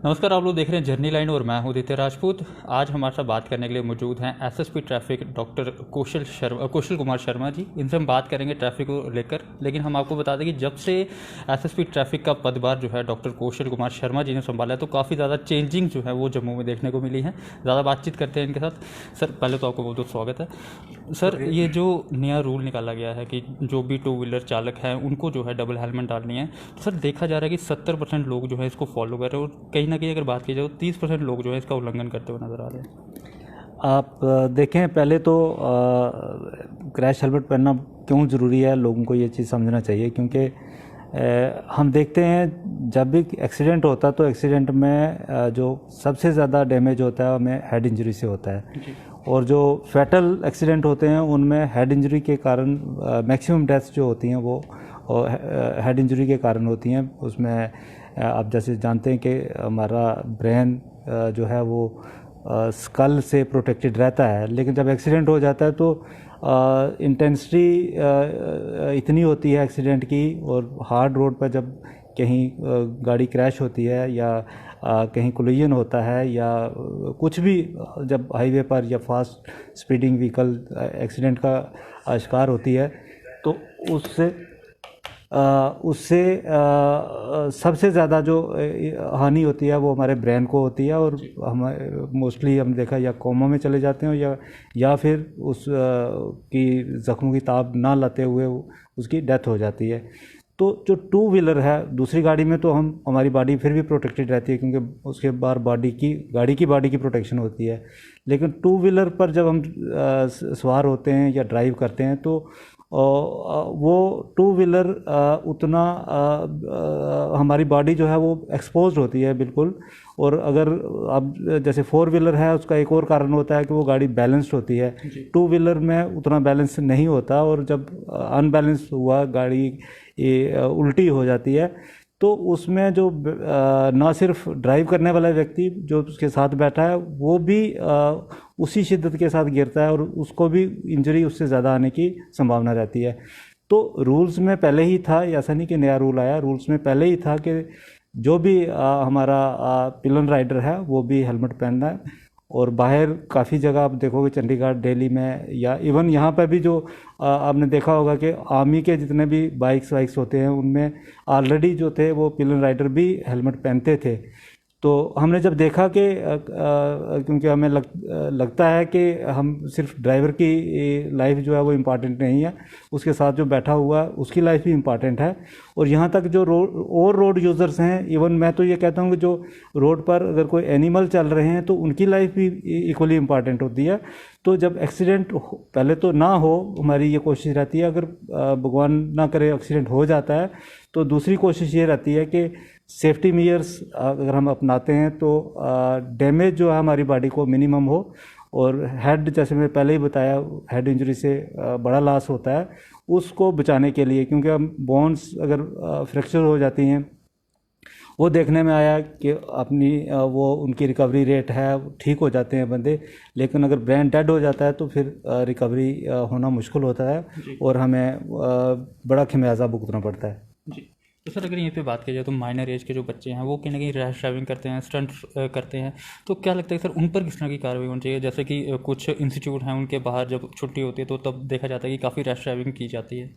नमस्कार, आप लोग देख रहे हैं जर्नी लाइन और मैं हूं दित्य राजपूत। आज हमारे साथ बात करने के लिए मौजूद हैं SSP traffic doctor Kaushal Kumar Sharma ji. इनसे हम बात करेंगे ट्रैफिक को लेकर। लेकिन हम आपको बता दें कि जब से एसएसपी ट्रैफिक का पदभार जो है डॉक्टर कौशल कुमार शर्मा जी ने संभाला है तो काफ़ी ज़्यादा चेंजिंग जो है वो जम्मू में देखने को मिली है। ज़्यादा बातचीत करते हैं इनके साथ। सर, पहले तो आपको बहुत बहुत स्वागत है। सर, ये जो नया रूल निकाला गया है कि जो भी टू व्हीलर चालक हैं उनको जो है डबल हेलमेट डालनी है, तो सर देखा जा रहा है कि 70% लोग जो है इसको फॉलो कर रहे हैं और कहीं ना कहीं अगर बात की जाए तो 30% लोग जो है इसका उल्लंघन करते हुए नजर आ रहे हैं। आप देखें, पहले तो क्रैश हेलमेट पहनना क्यों ज़रूरी है, लोगों को ये चीज़ समझना चाहिए। क्योंकि हम देखते हैं जब भी एक्सीडेंट होता है तो एक्सीडेंट में जो सबसे ज़्यादा डैमेज होता है हमें हेड इंजरी से होता है। और जो फैटल एक्सीडेंट होते हैं उनमें हेड इंजरी के कारण मैक्सिमम डेथ्स जो होती हैं वो हेड इंजरी के कारण होती हैं। उसमें आप जैसे जानते हैं कि हमारा ब्रेन जो है वो स्कल से प्रोटेक्टेड रहता है, लेकिन जब एक्सीडेंट हो जाता है तो इंटेंसिटी इतनी होती है एक्सीडेंट की, और हार्ड रोड पर जब कहीं गाड़ी क्रैश होती है या कहीं कोलिजन होता है या कुछ भी, जब हाईवे पर या फास्ट स्पीडिंग व्हीकल एक्सीडेंट का शिकार होती है तो उससे सबसे ज़्यादा जो हानि होती है वो हमारे ब्रेन को होती है। और हम मोस्टली हम देखा या कोमा में चले जाते हैं या फिर उस की ज़ख्मों की ताब ना लाते हुए उसकी डेथ हो जाती है। तो जो टू व्हीलर है, दूसरी गाड़ी में तो हमारी बॉडी फिर भी प्रोटेक्टेड रहती है क्योंकि उसके बाद गाड़ी की बॉडी की प्रोटेक्शन होती है। लेकिन टू व्हीलर पर जब हम सवार होते हैं या ड्राइव करते हैं तो वो टू व्हीलर उतना हमारी बॉडी जो है वो एक्सपोज्ड होती है बिल्कुल। और अगर अब जैसे फोर व्हीलर है, उसका एक और कारण होता है कि वो गाड़ी बैलेंस्ड होती है। टू व्हीलर में उतना बैलेंस नहीं होता, और जब अनबैलेंस हुआ गाड़ी उल्टी हो जाती है तो उसमें जो ना सिर्फ ड्राइव करने वाला व्यक्ति जो उसके साथ बैठा है वो भी उसी शिद्दत के साथ गिरता है और उसको भी इंजरी उससे ज़्यादा आने की संभावना रहती है। तो रूल्स में पहले ही था, ऐसा नहीं कि नया रूल आया, रूल्स में पहले ही था कि जो भी हमारा पिलन राइडर है वो भी हेलमेट पहनना है। और बाहर काफ़ी जगह आप देखोगे, चंडीगढ़, दिल्ली में या इवन यहाँ पर भी जो आपने देखा होगा कि आर्मी के जितने भी बाइक्स होते हैं उनमें ऑलरेडी जो थे वो पिलन राइडर भी हेलमेट पहनते थे। तो हमने जब देखा कि क्योंकि हमें लगता है कि हम सिर्फ ड्राइवर की लाइफ जो है वो इम्पॉर्टेंट नहीं है, उसके साथ जो बैठा हुआ है उसकी लाइफ भी इम्पॉर्टेंट है। और यहाँ तक जो रोड यूज़र्स हैं, इवन मैं तो ये कहता हूँ कि जो रोड पर अगर कोई एनिमल चल रहे हैं तो उनकी लाइफ भी इक्वली इम्पॉर्टेंट होती है। तो जब एक्सीडेंट पहले तो ना हो, हमारी ये कोशिश रहती है, अगर भगवान ना करे एक्सीडेंट हो जाता है तो दूसरी कोशिश ये रहती है कि सेफ्टी मेजर्स अगर हम अपनाते हैं तो डैमेज जो है हमारी बॉडी को मिनिमम हो। और हेड, जैसे मैं पहले ही बताया, हेड इंजरी से बड़ा लॉस होता है, उसको बचाने के लिए, क्योंकि हम बोन्स अगर फ्रैक्चर हो जाती हैं, वो देखने में आया कि अपनी वो उनकी रिकवरी रेट है, ठीक हो जाते हैं बंदे। लेकिन अगर ब्रेन डेड हो जाता है तो फिर रिकवरी होना मुश्किल होता है और हमें बड़ा खमियाजा भुगतना पड़ता है जी। तो सर, अगर यहीं पे बात की जाए तो माइनर एज के जो बच्चे हैं वो कहीं ना कहीं रैश ड्राइविंग करते हैं, स्टंट करते हैं, तो क्या लगता है सर उन पर किस तरह की कार्रवाई होनी चाहिए? जैसे कि कुछ इंस्टीट्यूट हैं उनके बाहर जब छुट्टी होती है तो तब देखा जाता है कि काफ़ी रैश ड्राइविंग की जाती है।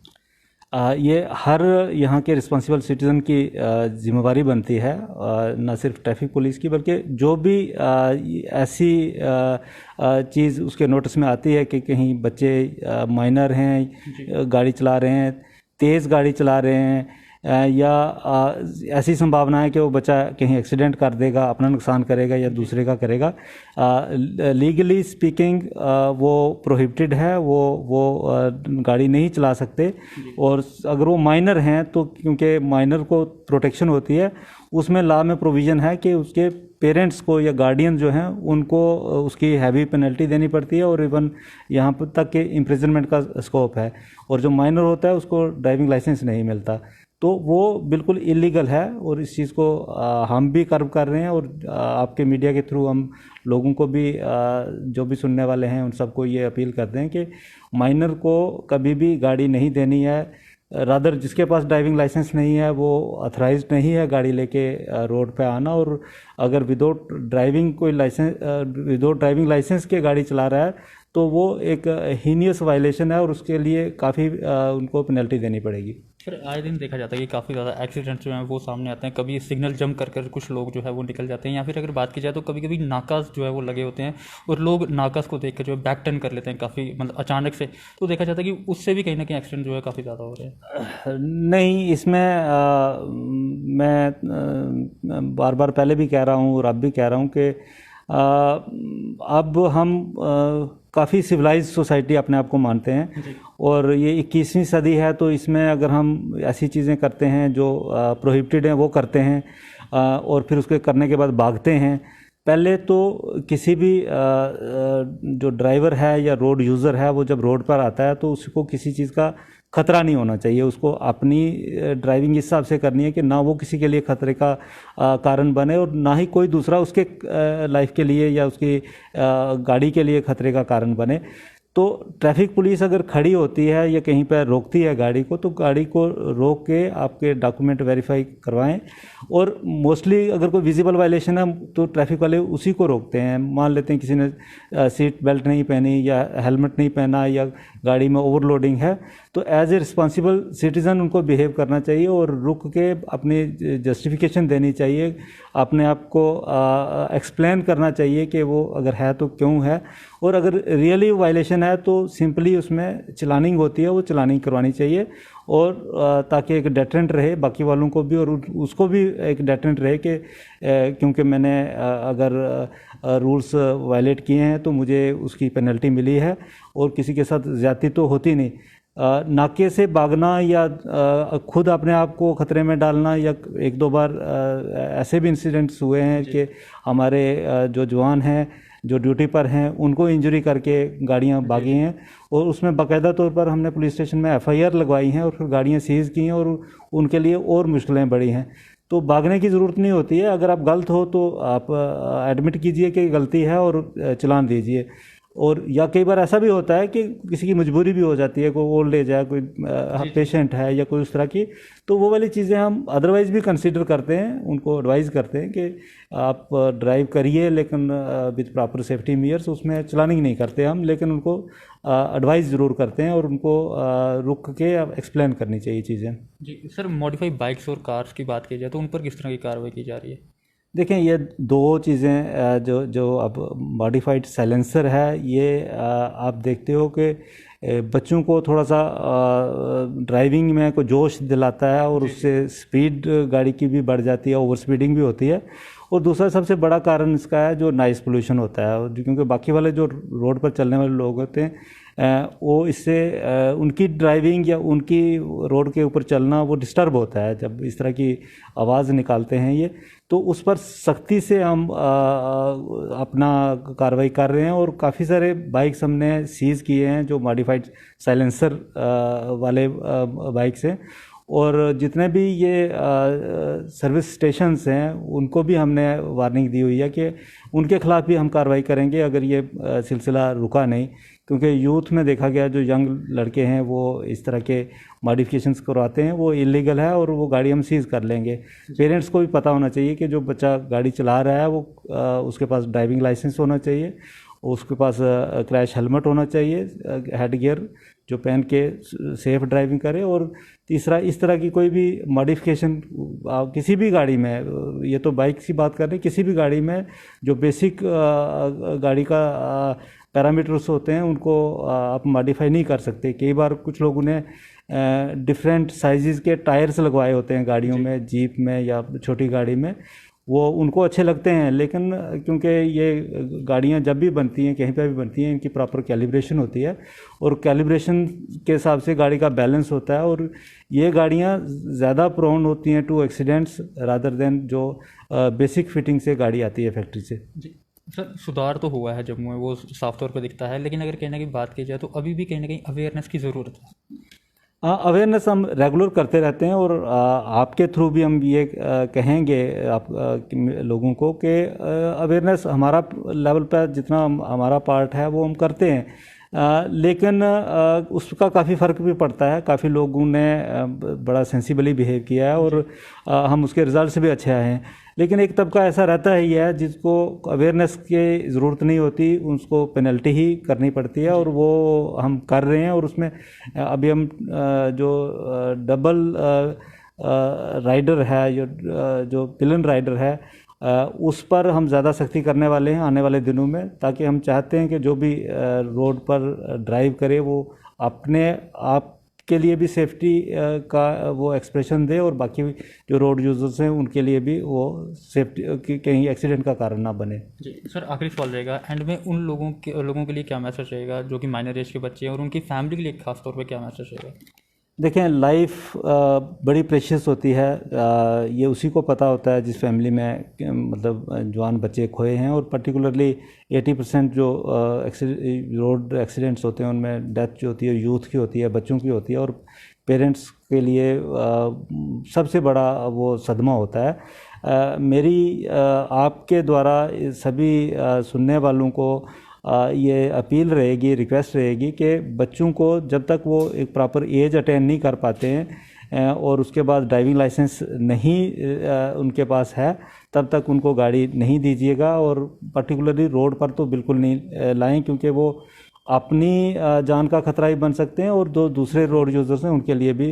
ये हर यहाँ के रिस्पॉन्सिबल सिटीज़न की जिम्मेवारी बनती है, न सिर्फ ट्रैफिक पुलिस की, बल्कि जो भी ऐसी चीज़ उसके नोटिस में आती है कि कहीं बच्चे माइनर हैं, गाड़ी चला रहे हैं, तेज़ गाड़ी चला रहे हैं, या ऐसी संभावना है कि वो बच्चा कहीं एक्सीडेंट कर देगा, अपना नुकसान करेगा या दूसरे का करेगा। लीगली स्पीकिंग वो प्रोहिबिटेड है, वो गाड़ी नहीं चला सकते। और अगर वो माइनर हैं तो क्योंकि माइनर को प्रोटेक्शन होती है, उसमें लॉ में प्रोविज़न है कि उसके पेरेंट्स को या गार्डियन जो हैं उनको उसकी हैवी पेनल्टी देनी पड़ती है, और इवन यहाँ पर तक कि इम्प्रिजनमेंट का स्कोप है। और जो माइनर होता है उसको ड्राइविंग लाइसेंस नहीं मिलता, तो वो बिल्कुल इलीगल है। और इस चीज़ को हम भी कर्व कर रहे हैं, और आपके मीडिया के थ्रू हम लोगों को भी, जो भी सुनने वाले हैं उन सबको ये अपील करते हैं कि माइनर को कभी भी गाड़ी नहीं देनी है। रादर जिसके पास ड्राइविंग लाइसेंस नहीं है वो अथराइज्ड नहीं है गाड़ी लेके रोड पे आना, और अगर विदाउट ड्राइविंग लाइसेंस के गाड़ी चला रहा है तो वो एक हीनियस वायलेशन है और उसके लिए काफ़ी उनको पेनल्टी देनी पड़ेगी। फिर आए दिन देखा जाता है कि काफ़ी ज़्यादा एक्सीडेंट्स जो हैं वो सामने आते हैं, कभी सिग्नल जंप कर कर कुछ लोग जो है वो निकल जाते हैं, या फिर अगर बात की जाए तो कभी कभी नाकास जो है वो लगे होते हैं और लोग नाकास को देख कर जो है बैक टर्न कर लेते हैं काफ़ी मतलब अचानक से, तो देखा जाता है कि उससे भी कहीं ना कहीं एक्सीडेंट जो है काफ़ी ज़्यादा हो रहे हैं। नहीं, इसमें मैं बार बार पहले भी कह रहा हूँ और अब भी कह रहा हूँ कि अब हम काफ़ी सिविलाइज्ड सोसाइटी अपने आप को मानते हैं, और ये 21वीं सदी है, तो इसमें अगर हम ऐसी चीज़ें करते हैं जो प्रोहिबिटेड हैं वो करते हैं और फिर उसके करने के बाद भागते हैं। पहले तो किसी भी जो ड्राइवर है या रोड यूज़र है वो जब रोड पर आता है तो उसको किसी चीज़ का खतरा नहीं होना चाहिए। उसको अपनी ड्राइविंग इस हिसाब से करनी है कि ना वो किसी के लिए खतरे का कारण बने और ना ही कोई दूसरा उसके लाइफ के लिए या उसकी गाड़ी के लिए खतरे का कारण बने। तो ट्रैफिक पुलिस अगर खड़ी होती है या कहीं पर रोकती है गाड़ी को, तो गाड़ी को रोक के आपके डॉक्यूमेंट वेरीफाई करवाएं। और मोस्टली अगर कोई विजिबल वायलेशन है तो ट्रैफिक वाले उसी को रोकते हैं। मान लेते हैं किसी ने सीट बेल्ट नहीं पहनी या हेलमेट नहीं पहना या गाड़ी में ओवरलोडिंग है, तो एज ए रिस्पॉन्सिबल सिटीज़न उनको बिहेव करना चाहिए और रुक के अपनी जस्टिफिकेशन देनी चाहिए, अपने आप को एक्सप्लेन करना चाहिए कि वो अगर है तो क्यों है, और अगर रियली वायलेशन है तो सिंपली उसमें चलानिंग होती है वो चलानिंग करवानी चाहिए, और ताकि एक डेटरेंट रहे बाकी वालों को भी और उसको भी एक डेटरेंट रहे कि क्योंकि मैंने अगर रूल्स वायलेट किए हैं तो मुझे उसकी पेनल्टी मिली है, और किसी के साथ ज़्यादती तो होती नहीं। नाके से भागना या खुद अपने आप को खतरे में डालना, या एक दो बार ऐसे भी इंसिडेंट्स हुए हैं कि हमारे जो जवान हैं जो ड्यूटी पर हैं उनको इंजरी करके गाड़ियां भागी हैं, और उसमें बाकायदा तौर पर हमने पुलिस स्टेशन में FIR लगवाई हैं और फिर गाड़ियां सीज़ की हैं, और उनके लिए और मुश्किलें बढ़ी हैं। तो भागने की ज़रूरत नहीं होती है। अगर आप गलत हो तो आप एडमिट कीजिए कि गलती है और चलान दीजिए। और या कई बार ऐसा भी होता है कि किसी की मजबूरी भी हो जाती है, कोई ओल्ड एज है, कोई पेशेंट है या कोई उस तरह की, तो वो वाली चीज़ें हम अदरवाइज़ भी कंसीडर करते हैं, उनको एडवाइज़ करते हैं कि आप ड्राइव करिए लेकिन विद प्रॉपर सेफ्टी मेयर्स। उसमें चलानिंग नहीं करते हम, लेकिन उनको एडवाइस ज़रूर करते हैं और उनको रुक के एक्सप्लेन करनी चाहिए चीज़ें। जी सर, मॉडिफाइड बाइक्स और कार्स की बात की जाए तो उन पर किस तरह की कार्रवाई की जा रही है? देखें, ये दो चीज़ें जो अब मॉडिफाइड साइलेंसर है, ये आप देखते हो कि बच्चों को थोड़ा सा ड्राइविंग में को जोश दिलाता है और उससे स्पीड गाड़ी की भी बढ़ जाती है, ओवर स्पीडिंग भी होती है। और दूसरा सबसे बड़ा कारण इसका है जो नॉइज़ पोल्यूशन होता है, क्योंकि बाकी वाले जो रोड पर चलने वाले लोग होते हैं वो इससे उनकी ड्राइविंग या उनकी रोड के ऊपर चलना वो डिस्टर्ब होता है जब इस तरह की आवाज़ निकालते हैं ये। तो उस पर सख्ती से हम अपना कार्रवाई कर रहे हैं, और काफ़ी सारे बाइक्स हमने सीज़ किए हैं जो मॉडिफाइड साइलेंसर वाले बाइक्स हैं। और जितने भी ये सर्विस स्टेशंस हैं उनको भी हमने वार्निंग दी हुई है कि उनके खिलाफ भी हम कार्रवाई करेंगे अगर ये सिलसिला रुका नहीं, क्योंकि यूथ में देखा गया जो यंग लड़के हैं वो इस तरह के मॉडिफिकेशंस करवाते हैं, वो इलीगल है और वो गाड़ी हम सीज़ कर लेंगे। पेरेंट्स को भी पता होना चाहिए कि जो बच्चा गाड़ी चला रहा है वो उसके पास ड्राइविंग लाइसेंस होना चाहिए, उसके पास क्रैश हेलमेट होना चाहिए, हेड गियर जो पहन के सेफ ड्राइविंग करे। और तीसरा, इस तरह की कोई भी मॉडिफिकेशन किसी भी गाड़ी में, ये तो बाइक की बात कर रहे हैं, किसी भी गाड़ी में जो बेसिक गाड़ी का पैरामीटर्स होते हैं उनको आप मॉडिफाई नहीं कर सकते। कई बार कुछ लोगों ने डिफरेंट साइज़ के टायर्स लगवाए होते हैं गाड़ियों में, जीप में या छोटी गाड़ी में, वो उनको अच्छे लगते हैं, लेकिन क्योंकि ये गाड़ियां जब भी बनती हैं कहीं पर भी बनती हैं, इनकी प्रॉपर कैलिब्रेशन होती है और कैलिब्रेशन के हिसाब से गाड़ी का बैलेंस होता है, और ये गाड़ियां ज़्यादा प्रोन होती हैं टू एक्सीडेंट्स रादर देन जो बेसिक फिटिंग से गाड़ी आती है फैक्ट्री से। जी सर, सुधार तो हुआ है जम्मू में, वो साफ तौर पर दिखता है, लेकिन अगर कहने की बात की जाए तो अभी भी कहीं ना कहीं अवेयरनेस की ज़रूरत है। अवेयरनेस हम रेगुलर करते रहते हैं, और आपके थ्रू भी हम ये कहेंगे आप लोगों को कि अवेयरनेस हमारा लेवल पर जितना हमारा पार्ट है वो हम करते हैं। लेकिन उसका काफ़ी फ़र्क भी पड़ता है। काफ़ी लोगों ने बड़ा सेंसिबली बिहेव किया है और हम उसके रिज़ल्ट से भी अच्छे आए हैं। लेकिन एक तबका ऐसा रहता ही है जिसको अवेयरनेस की ज़रूरत नहीं होती, उसको पेनल्टी ही करनी पड़ती है और वो हम कर रहे हैं। और उसमें अभी हम जो डबल राइडर है, जो पिलन राइडर है, उस पर हम ज़्यादा सख्ती करने वाले हैं आने वाले दिनों में, ताकि हम चाहते हैं कि जो भी रोड पर ड्राइव करे वो अपने आप के लिए भी सेफ्टी का वो एक्सप्रेशन दे और बाकी जो रोड यूजर्स हैं उनके लिए भी वो सेफ्टी कहीं एक्सीडेंट का कारण ना बने। जी सर, आखिरी सवाल रहेगा एंड में, उन लोगों के लिए क्या मैसेज रहेगा जो कि माइनर एज के बच्चे हैं, और उनकी फैमिली के लिए खास तौर पे क्या मैसेज रहेगा? देखें, लाइफ बड़ी प्रेशियस होती है। ये उसी को पता होता है जिस फैमिली में मतलब जवान बच्चे खोए हैं। और पर्टिकुलरली 80% जो रोड एक्सीडेंट्स होते हैं उनमें डेथ जो होती है यूथ की होती है, बच्चों की होती है। और पेरेंट्स के लिए सबसे बड़ा वो सदमा होता है। मेरी आपके द्वारा सभी सुनने वालों को ये अपील रहेगी, रिक्वेस्ट रहेगी कि बच्चों को जब तक वो एक प्रॉपर एज अटेंड नहीं कर पाते हैं और उसके बाद ड्राइविंग लाइसेंस नहीं उनके पास है, तब तक उनको गाड़ी नहीं दीजिएगा। और पर्टिकुलरली रोड पर तो बिल्कुल नहीं लाएं, क्योंकि वो अपनी जान का खतरा ही बन सकते हैं और जो दूसरे रोड यूजर्स हैं उनके लिए भी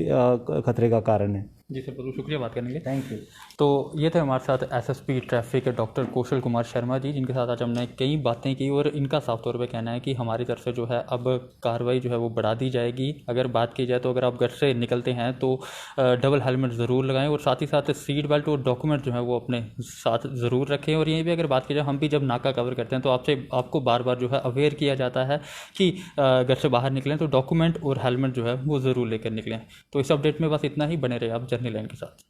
खतरे का कारण है। जी सर, बहुत शुक्रिया बात करने के लिए। Thank you. तो ये थे हमारे साथ SSP traffic doctor Kaushal Kumar Sharma ji, जिनके साथ आज हमने कई बातें की। और इनका साफ तौर पे कहना है कि हमारी तरफ से जो है अब कार्रवाई जो है वो बढ़ा दी जाएगी। अगर बात की जाए तो अगर आप घर से निकलते हैं तो डबल हेलमेट ज़रूर लगाएं और साथ ही साथ सीट बेल्ट और डॉक्यूमेंट जो है वो अपने साथ ज़रूर रखें। और यहीं भी अगर बात की जाए, हम भी जब नाका कवर करते हैं तो आपको बार बार जो है अवेयर किया जाता है कि घर से बाहर निकलें तो डॉक्यूमेंट और हेलमेट जो है वो ज़रूर लेकर निकलें। तो इस अपडेट में बस इतना ही। बने रहे आप जर्नी लाइन के साथ।